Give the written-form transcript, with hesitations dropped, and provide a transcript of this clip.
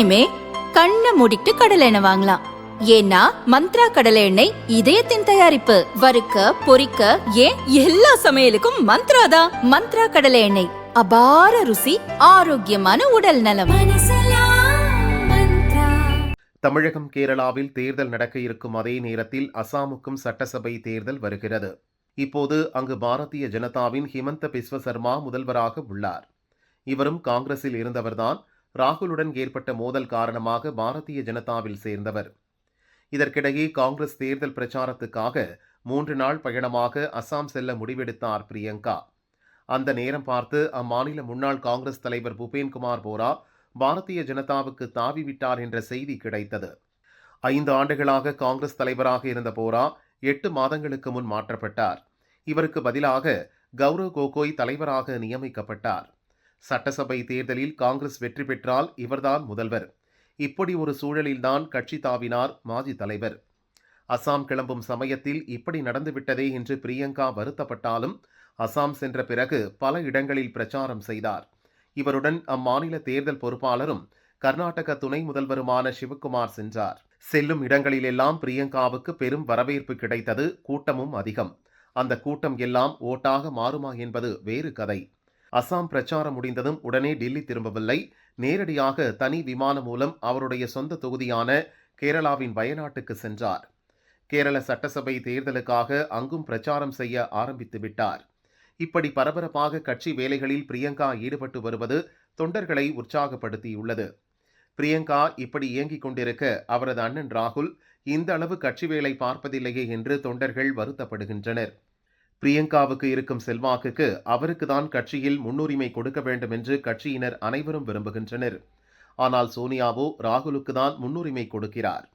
இனிமே கண்ணை மூடிட்டு கடலை எண்ணெய் வாங்கலாம். ஏன்னா மந்த்ரா கடலை எண்ணெய் இதயத்தின் தயாரிப்பு. வறுக்க பொரிக்க ஏன் எல்லா சமையலுக்கும் மந்த்ரா தான். மந்த்ரா கடலை எண்ணெய், அபார ருசி, ஆரோக்கியமான உடல் நலம். தமிழகம் கேரளாவில் தேர்தல் நடக்க இருக்கும் அதே நேரத்தில் அசாமுக்கும் சட்டசபை தேர்தல் வருகிறது. இப்போது அங்கு பாரதிய ஜனதாவின் ஹிமந்த பிஸ்வ சர்மா முதல்வராக உள்ளார். இவரும் காங்கிரஸில் இருந்தவர்தான். ராகுலுடன் ஏற்பட்ட மோதல் காரணமாக பாரதிய ஜனதாவில் சேர்ந்தவர். இதற்கிடையே காங்கிரஸ் தேர்தல் பிரச்சாரத்துக்காக 3 நாள் பயணமாக அசாம் செல்ல முடிவெடுத்தார் பிரியங்கா. அந்த நேரம் பார்த்து அம்மாநில முன்னாள் காங்கிரஸ் தலைவர் பூபேன்குமார் போரா பாரதிய ஜனதாவுக்கு தாவிவிட்டார் என்ற செய்தி கிடைத்தது. 5 ஆண்டுகளாக காங்கிரஸ் தலைவராக இருந்த போரா 8 மாதங்களுக்கு முன் மாற்றப்பட்டார். இவருக்கு பதிலாக கௌரவ் கோகோய் தலைவராக நியமிக்கப்பட்டார். சட்டசபை தேர்தலில் காங்கிரஸ் வெற்றி பெற்றால் இவர்தான் முதல்வர். இப்படி ஒரு சூழலில்தான் கட்சி தாவினார் மாஜி தலைவர். அசாம் கிளம்பும் சமயத்தில் இப்படி நடந்துவிட்டதே என்று பிரியங்கா வருத்தப்பட்டாலும் அசாம் சென்ற பிறகு பல இடங்களில் பிரச்சாரம் செய்தார். இவருடன் அம்மாநில தேர்தல் பொறுப்பாளரும் கர்நாடக துணை முதல்வருமான சிவகுமார் சென்றார். செல்லும் இடங்களிலெல்லாம் பிரியங்காவுக்கு பெரும் வரவேற்பு கிடைத்தது. கூட்டமும் அதிகம். அந்த கூட்டம் எல்லாம் ஓட்டாக மாறுமா என்பது வேறு கதை. அசாம் பிரச்சாரம் முடிந்ததும் உடனே டில்லி திரும்பவில்லை. நேரடியாக தனி விமானம் மூலம் அவருடைய சொந்த தொகுதியான கேரளாவின் வயநாட்டுக்கு சென்றார். கேரள சட்டசபை தேர்தலுக்காக அங்கும் பிரச்சாரம் செய்ய ஆரம்பித்து விட்டார். இப்படி பரபரப்பாக கட்சி வேலைகளில் பிரியங்கா ஈடுபட்டு வருவது தொண்டர்களை உற்சாகப்படுத்தியுள்ளது. பிரியங்கா இப்படி இயங்கிக் கொண்டிருக்க அவரது அண்ணன் ராகுல் இந்த அளவு கட்சி வேலை பார்ப்பதில்லையே என்று தொண்டர்கள் வருத்தப்படுகின்றனர். பிரியங்காவுக்கு இருக்கும் செல்வாக்குக்கு அவருக்கு தான் கட்சியில் முன்னுரிமை கொடுக்க வேண்டும் என்று கட்சியினர் அனைவரும் விரும்புகின்றனர். ஆனால் சோனியாவோ ராகுலுக்கு தான் முன்னுரிமை கொடுக்கிறார்.